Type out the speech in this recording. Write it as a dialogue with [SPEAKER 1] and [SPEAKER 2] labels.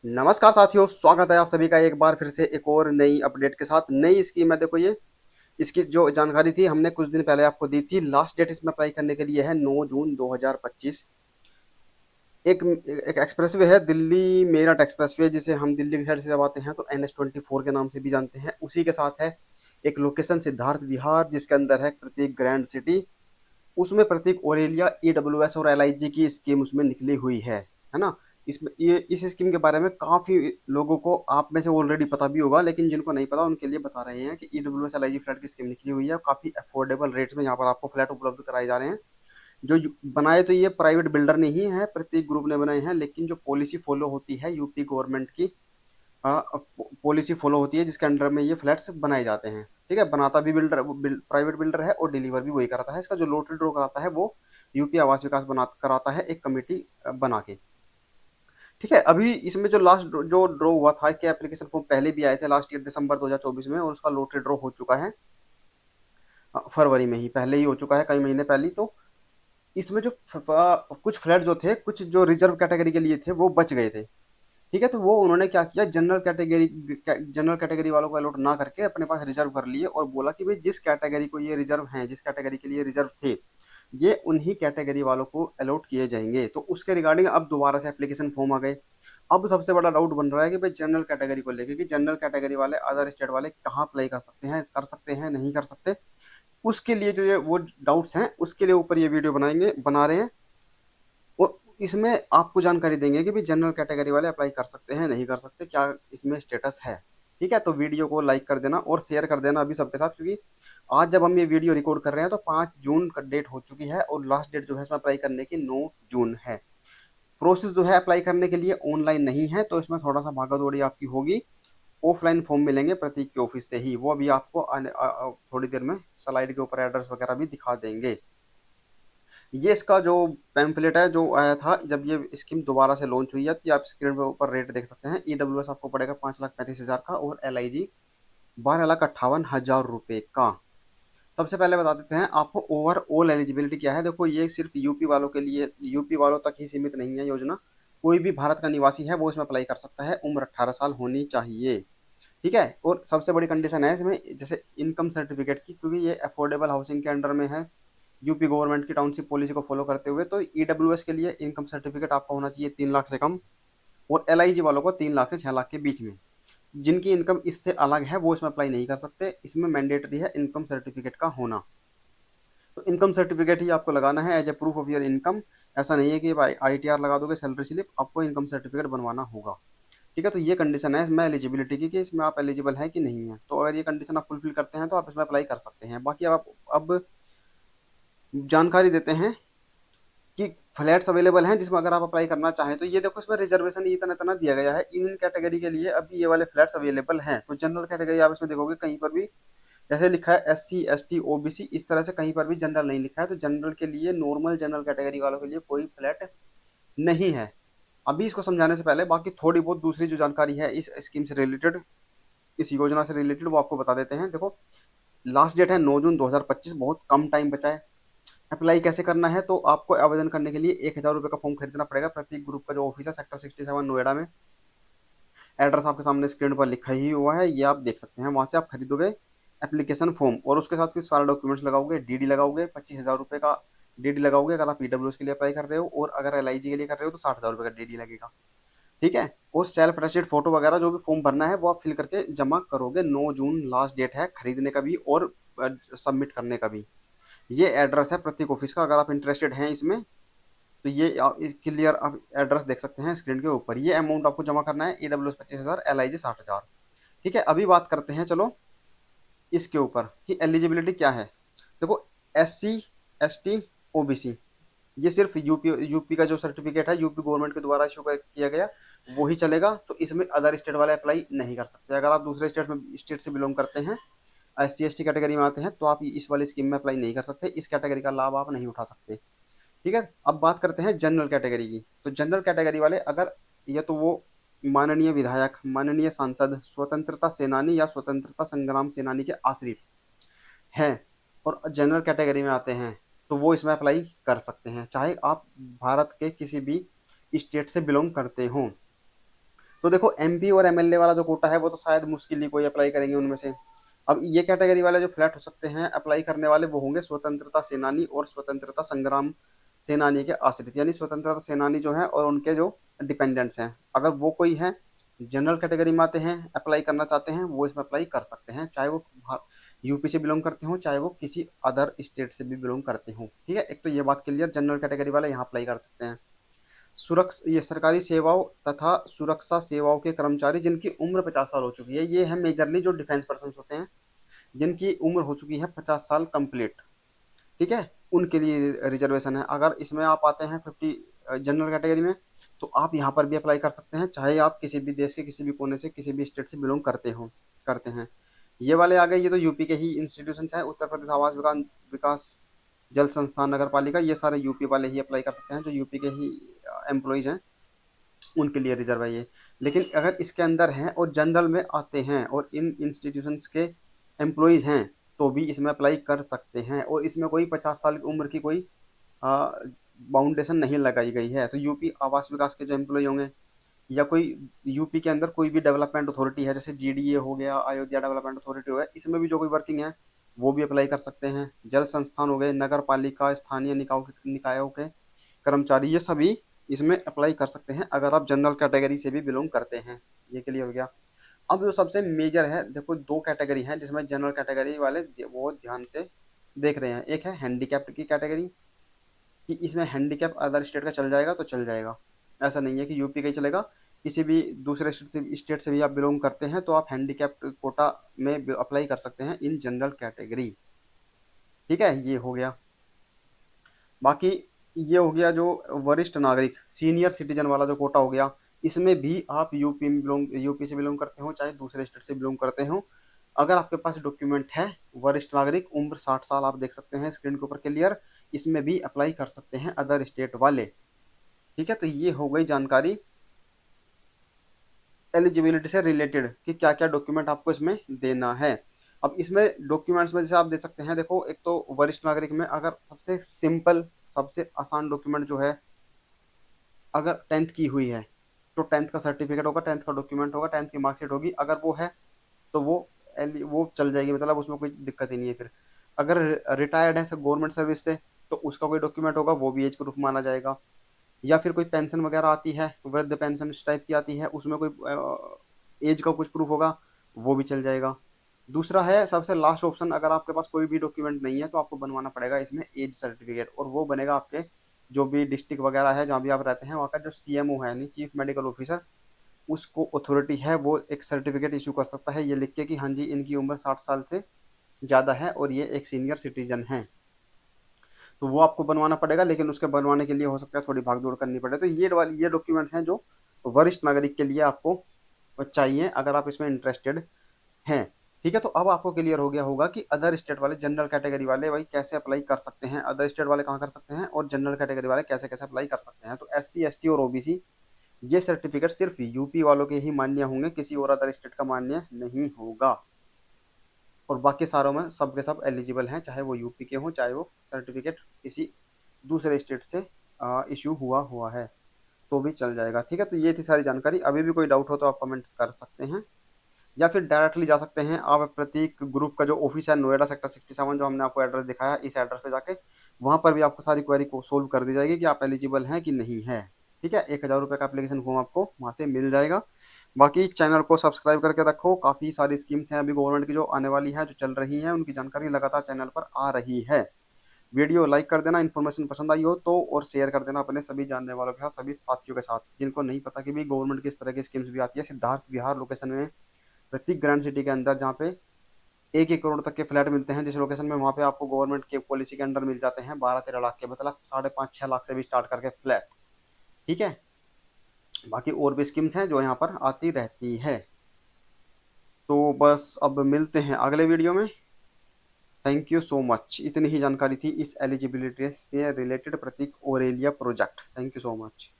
[SPEAKER 1] नमस्कार साथियों, स्वागत है आप सभी का एक बार फिर से एक और नई अपडेट के साथ। नई स्कीम है, देखो ये इसकी जो जानकारी थी हमने कुछ दिन पहले आपको दी थी। लास्ट डेट इसमें अप्लाई करने के लिए है 9 जून 2025। एक एक एक्सप्रेसवे है, दिल्ली मेरठ एक्सप्रेसवे, जिसे हम दिल्ली की साइड से जब आते हैं तो NH24 के नाम से भी जानते हैं। उसी के साथ है एक लोकेशन सिद्धार्थ विहार, जिसके अंदर है प्रतीक ग्रैंड सिटी। उसमें प्रतीक ओरेलिया, EWS और LIG की स्कीम उसमें निकली हुई है ना। इसमें ये इस स्कीम के बारे में काफी लोगों को आप में से ऑलरेडी पता भी होगा, लेकिन जिनको नहीं पता उनके लिए बता रहे हैं कि EWS LIG फ्लैट की स्कीम निकली हुई है। काफी अफोर्डेबल रेट्स में यहाँ पर आपको फ्लैट उपलब्ध कराए जा रहे हैं। जो बनाए तो ये प्राइवेट बिल्डर नहीं है, प्रतीक ग्रुप ने बनाए हैं, लेकिन जो पॉलिसी फॉलो होती है यूपी गवर्नमेंट की पॉलिसी फॉलो होती है, जिसके अंडर में ये फ्लैट्स बनाए जाते हैं। ठीक है, बनाता भी प्राइवेट बिल्डर है और डिलीवर भी वही कराता है। इसका जो लॉटरी ड्रॉ कराता है वो यूपी आवास विकास बना कराता है, एक कमेटी बना के। ठीक है, अभी इसमें जो लास्ट जो ड्रॉ हुआ था, कि एप्लीकेशन फॉर्म पहले भी आए थे लास्ट ईयर दिसंबर 2024 में, और उसका लॉटरी ड्रॉ हो चुका है फरवरी में ही, पहले ही हो चुका है, कई महीने पहले। तो इसमें जो कुछ फ्लैट जो थे, कुछ जो रिजर्व कैटेगरी के लिए थे, वो बच गए थे। ठीक है, तो वो उन्होंने क्या किया, जनरल कैटेगरी वालों को अलॉट ना करके अपने पास रिजर्व कर लिए, और बोला कि भाई जिस कैटेगरी को ये रिजर्व हैं, जिस कैटेगरी के लिए रिजर्व थे, ये उन्हीं कैटेगरी वालों को अलॉट किए जाएंगे। तो उसके रिगार्डिंग अब दोबारा से एप्लीकेशन फॉर्म आ गए। अब सबसे बड़ा डाउट बन रहा है कि भाई जनरल कैटेगरी को लेके, कि जनरल कैटेगरी वाले अदर स्टेट वाले कहाँ अप्लाई कर सकते हैं, नहीं कर सकते। उसके लिए जो ये वो डाउट्स हैं, उसके लिए ऊपर ये वीडियो बना रहे हैं, और इसमें आपको जानकारी देंगे कि भी जनरल कैटेगरी वाले अप्लाई कर सकते हैं, नहीं कर सकते, क्या इसमें स्टेटस है। ठीक है, तो वीडियो को लाइक कर देना और शेयर कर देना अभी सबके साथ, क्योंकि आज जब हम ये वीडियो रिकॉर्ड कर रहे हैं तो 5 जून का डेट हो चुकी है, और लास्ट डेट जो है इसमें अप्लाई करने की 9 जून है। प्रोसेस जो है अप्लाई करने के लिए ऑनलाइन नहीं है, तो इसमें थोड़ा सा भागा दौड़ी आपकी होगी। ऑफलाइन फॉर्म मिलेंगे प्रतीक के ऑफिस से ही, वो अभी आपको थोड़ी देर में स्लाइड के ऊपर एड्रेस वगैरह भी दिखा देंगे। ये इसका जो पैम्फलेट है जो आया था जब ये स्कीम दोबारा से लॉन्च हुई है, तो ये आप स्क्रीन पे ऊपर रेट देख सकते हैं। EWS आपको पड़ेगा 5,35,000 का, और LIG 12,58,000 का। सबसे पहले बता देते हैं आपको ओवरऑल एलिजिबिलिटी क्या है। देखो, ये सिर्फ यूपी वालों के लिए, यूपी वालों तक ही सीमित नहीं है योजना। कोई भी भारत का निवासी है वो इसमें अप्लाई कर सकता है, उम्र 18 साल होनी चाहिए। ठीक है, और सबसे बड़ी कंडीशन है इसमें जैसे इनकम सर्टिफिकेट की, क्योंकि ये अफोर्डेबल हाउसिंग के अंडर में है, यूपी गवर्नमेंट की टाउनशिप पॉलिसी को फॉलो करते हुए। तो EWS के लिए इनकम सर्टिफिकेट आपका होना चाहिए 3 लाख से कम, और LIG वालों को 3 लाख से 6 लाख के बीच में। जिनकी इनकम इससे अलग है वो इसमें अप्लाई नहीं कर सकते। इसमें मैंडेटरी है इनकम सर्टिफिकेट का होना। तो इनकम सर्टिफिकेट ही आपको लगाना है as a proof of your income. ऐसा नहीं है कि ITR लगा दोगे, सैलरी स्लिप, आपको इनकम सर्टिफिकेट बनवाना होगा। ठीक है, तो ये कंडीशन है इसमें एलिजिबिलिटी की, कि इसमें आप एलिजिबल हैं कि नहीं है। तो अगर ये कंडीशन आप फुलफिल करते हैं तो आप इसमें अप्लाई कर सकते हैं। बाकी अब जानकारी देते हैं कि फ्लैट्स अवेलेबल हैं जिसमें अगर आप अप्लाई करना चाहें तो। ये देखो, इसमें रिजर्वेशन इतना इतना दिया गया है, इन कैटेगरी के लिए अभी ये वाले फ्लैट्स अवेलेबल हैं। तो जनरल कैटेगरी आप इसमें देखोगे कहीं पर भी जैसे लिखा है SC ST OBC, इस तरह से कहीं पर भी जनरल नहीं लिखा है। तो जनरल के लिए, नॉर्मल जनरल कैटेगरी वालों के लिए कोई फ्लैट नहीं है। अभी इसको समझाने से पहले बाकी थोड़ी बहुत दूसरी जो जानकारी है इस स्कीम से रिलेटेड, इस योजना से रिलेटेड, वो आपको बता देते हैं। देखो, लास्ट डेट है 9 जून 2025, बहुत कम टाइम बचा है। अप्लाई कैसे करना है, तो आपको आवेदन करने के लिए 1,000 रुपये का फॉर्म खरीदना पड़ेगा। प्रतीक ग्रुप का जो ऑफिस है सेक्टर 67 नोएडा में, एड्रेस आपके सामने स्क्रीन पर लिखा ही हुआ है, ये आप देख सकते हैं। वहां से आप खरीदोगे एप्लीकेशन फॉर्म, और उसके साथ फिर सारे डॉक्यूमेंट्स लगाओगे। DD लगाओगे, 25,000 रुपये का DD लगाओगे अगर आप EWS के लिए अप्लाई कर रहे हो, और अगर LIG के लिए कर रहे हो तो 60,000 रुपये का DD लगेगा। ठीक है, और सेल्फ अटेस्टेड फोटो वगैरह जो भी फॉर्म भरना है वो आप फिल करके जमा करोगे। 9 जून लास्ट डेट है खरीदने का भी और सबमिट करने का भी। ये एड्रेस है प्रतीक ऑफिस का, अगर आप इंटरेस्टेड हैं इसमें तो ये आप क्लियर आप एड्रेस देख सकते हैं स्क्रीन के ऊपर। ये अमाउंट आपको जमा करना है, EWS 25,000, LIG 60,000। ठीक है, अभी बात करते हैं चलो इसके ऊपर कि एलिजिबिलिटी क्या है। देखो, SC ST OBC ये सिर्फ यूपी का जो सर्टिफिकेट है यूपी गवर्नमेंट के द्वारा इशू किया गया वो ही चलेगा। तो इसमें अदर स्टेट वाले अप्लाई नहीं कर सकते। अगर आप दूसरे स्टेट से बिलोंग करते हैं, SC ST कैटेगरी में आते हैं, तो आप इस वाली स्कीम में अप्लाई नहीं कर सकते, इस कैटेगरी का लाभ आप नहीं उठा सकते। ठीक है, अब बात करते हैं जनरल कैटेगरी की। तो जनरल कैटेगरी वाले अगर, या तो वो माननीय विधायक, माननीय सांसद, स्वतंत्रता सेनानी या स्वतंत्रता संग्राम सेनानी के आश्रित हैं और जनरल कैटेगरी में आते हैं, तो वो इसमें अप्लाई कर सकते हैं, चाहे आप भारत के किसी भी स्टेट से बिलोंग करते हों। तो देखो एमपी और एमएलए वाला जो कोटा है वो तो शायद मुश्किल ही कोई अप्लाई करेंगे उनमें से। अब ये कैटेगरी वाले जो फ्लैट हो सकते हैं अप्लाई करने वाले, वो होंगे स्वतंत्रता सेनानी और स्वतंत्रता संग्राम सेनानी के आश्रित, यानी स्वतंत्रता सेनानी जो है और उनके जो डिपेंडेंट्स हैं, अगर वो कोई है जनरल कैटेगरी में आते हैं, अप्लाई करना चाहते हैं, वो इसमें अप्लाई कर सकते हैं, चाहे वो यूपी से बिलोंग करते हो, चाहे वो किसी अदर स्टेट से भी बिलोंग करते हो। ठीक है, एक तो ये बात क्लियर, जनरल कैटेगरी वाले यहाँ अप्लाई कर सकते हैं। सुरक्षा, ये सरकारी सेवाओं तथा सुरक्षा सेवाओं के कर्मचारी जिनकी उम्र 50 साल हो चुकी है, ये है मेजरली जो डिफेंस पर्सन होते हैं जिनकी उम्र हो चुकी है 50 साल कंप्लीट। ठीक है, उनके लिए रिजर्वेशन है। अगर इसमें आप आते हैं 50 जनरल कैटेगरी में, तो आप यहाँ पर भी अप्लाई कर सकते हैं, चाहे आप किसी भी देश के किसी भी कोने से किसी भी स्टेट से बिलोंग करते हैं। ये वाले आ गए, ये तो यूपी के ही इंस्टीट्यूशन है, उत्तर प्रदेश आवास विकास विकास जल संस्थान नगर पालिका, ये सारे यूपी वाले ही अप्लाई कर सकते हैं, जो यूपी के ही एम्प्लॉयज हैं उनके लिए रिजर्व है ये। लेकिन अगर इसके अंदर हैं और जनरल में आते हैं और इन इंस्टीट्यूशंस के एम्प्लॉयज हैं, तो भी इसमें अप्लाई कर सकते हैं, और इसमें कोई 50 साल की उम्र की कोई बाउंडेशन नहीं लगाई गई है। तो यूपी आवास विकास के जो एम्प्लॉय होंगे, या कोई यूपी के अंदर कोई भी डेवलपमेंट अथॉरिटी है, जैसे जीडीए हो गया, अयोध्या डेवलपमेंट अथॉरिटी हो गया, इसमें भी जो कोई वर्किंग है वो भी अप्लाई कर सकते हैं। जल संस्थान हो गए, नगर पालिका, स्थानीय निकायों के कर्मचारी, ये सभी इसमें अप्लाई कर सकते हैं अगर आप जनरल कैटेगरी से भी बिलोंग करते हैं। ये क्लियर हो गया। अब जो सबसे मेजर है, देखो दो कैटेगरी है जिसमें जनरल कैटेगरी वाले वो ध्यान से देख रहे हैं। एक है हैंडीकैप्ड की कैटेगरी, कि इसमें हैंडीकैप अदर स्टेट का चल जाएगा तो चल जाएगा, ऐसा नहीं है कि यूपी का ही चलेगा। किसी भी दूसरे स्टेट से भी आप बिलोंग करते हैं तो आप हैंडीकैप्ड कोटा में अप्लाई कर सकते हैं इन जनरल कैटेगरी। ठीक है, ये हो गया। बाकी ये हो गया जो वरिष्ठ नागरिक सीनियर सिटीजन वाला जो कोटा हो गया, इसमें भी आप यूपी से बिलोंग करते हो, चाहे दूसरे स्टेट से बिलोंग करते हो, अगर आपके पास डॉक्यूमेंट है वरिष्ठ नागरिक, उम्र 60 साल, आप देख सकते हैं स्क्रीन के ऊपर क्लियर, इसमें भी अप्लाई कर सकते हैं अदर स्टेट वाले। ठीक है, तो ये हो गई जानकारी एलिजिबिलिटी से रिलेटेड कि क्या क्या डॉक्यूमेंट आपको इसमें देना है। अब इसमें डॉक्यूमेंट्स में जैसे आप दे सकते हैं, देखो एक तो वरिष्ठ नागरिक में अगर सबसे सिंपल सबसे आसान डॉक्यूमेंट जो है, अगर 10th की हुई है तो 10th का सर्टिफिकेट होगा, 10th का डॉक्यूमेंट होगा, 10th की मार्कशीट होगी, अगर वो है तो वो चल जाएगी, मतलब उसमें कोई दिक्कत ही नहीं है। फिर अगर रिटायर्ड है गवर्नमेंट सर्विस से, तो उसका कोई डॉक्यूमेंट होगा, वो भी एज प्रूफ माना जाएगा। या फिर कोई पेंशन वगैरह आती है, वृद्ध पेंशन इस टाइप की आती है, उसमें कोई एज का कुछ प्रूफ होगा, वो भी चल जाएगा। दूसरा है सबसे लास्ट ऑप्शन, अगर आपके पास कोई भी डॉक्यूमेंट नहीं है तो आपको बनवाना पड़ेगा इसमें एज सर्टिफिकेट, और वो बनेगा आपके जो भी डिस्ट्रिक्ट वगैरह है जहाँ भी आप रहते हैं, वहाँ का जो सीएमओ है, यानी चीफ मेडिकल ऑफिसर, उसको अथॉरिटी है, वो एक सर्टिफिकेट इशू कर सकता है ये लिख के कि हाँ जी इनकी उम्र 60 साल से ज़्यादा है और ये एक सीनियर सिटीजन है। तो वो आपको बनवाना पड़ेगा, लेकिन उसके बनवाने के लिए हो सकता है थोड़ी भाग दौड़ करनी पड़े। तो ये डॉक्यूमेंट्स हैं जो वरिष्ठ नागरिक के लिए आपको चाहिए अगर आप इसमें इंटरेस्टेड हैं। ठीक है, तो अब आपको क्लियर हो गया होगा कि अदर स्टेट वाले जनरल कैटेगरी वाले भाई कैसे अप्लाई कर सकते हैं, अदर स्टेट वाले कहाँ कर सकते हैं, और जनरल कैटेगरी वाले कैसे कैसे अप्लाई कर सकते हैं। तो एससी एसटी और ओबीसी ये सर्टिफिकेट सिर्फ यूपी वालों के ही मान्य होंगे, किसी और अदर स्टेट का मान्य नहीं होगा। और बाकी सारों में सब के सब एलिजिबल हैं, चाहे वो यूपी के हों, चाहे वो सर्टिफिकेट किसी दूसरे स्टेट से इशू हुआ है, तो भी चल जाएगा। ठीक है, तो ये थी सारी जानकारी। अभी भी कोई डाउट हो तो आप कमेंट कर सकते हैं, या फिर डायरेक्टली जा सकते हैं आप प्रतीक ग्रुप का जो ऑफिस है नोएडा सेक्टर 67, जो हमने आपको एड्रेस दिखाया, इस एड्रेस पे जाके वहाँ पर भी आपको सारी क्वेरी को सोल्व कर दी जाएगी कि आप एलिजिबल हैं कि नहीं है। ठीक है, 1000 रुपये का एप्लीकेशन फॉर्म आपको वहाँ से मिल जाएगा। बाकी चैनल को सब्सक्राइब करके रखो, काफ़ी सारी स्कीम्स हैं अभी गवर्नमेंट की जो आने वाली है, जो चल रही है, उनकी जानकारी लगातार चैनल पर आ रही है। वीडियो लाइक कर देना, इन्फॉर्मेशन पसंद आई हो तो, और शेयर कर देना अपने सभी जानने वालों के साथ, सभी साथियों के साथ जिनको नहीं पता कि भी गवर्नमेंट की इस तरह की स्कीम्स भी आती है। सिद्धार्थ विहार लोकेशन में, प्रत्येक ग्रैंड सिटी के अंदर, जहाँ पे 1-1 करोड़ तक के फ्लैट मिलते हैं, जिस लोकेशन में, वहाँ पे आपको गवर्नमेंट के पॉलिसी के अंडर मिल जाते हैं 12-13 लाख के, मतलब 5.5-6 लाख से भी स्टार्ट करके फ्लैट। ठीक है, बाकी और भी स्कीम्स हैं जो यहाँ पर आती रहती है। तो बस अब मिलते हैं अगले वीडियो में। Thank you so much. इतनी ही जानकारी थी इस एलिजिबिलिटी से related Prateek Aurelia project. Thank you so much.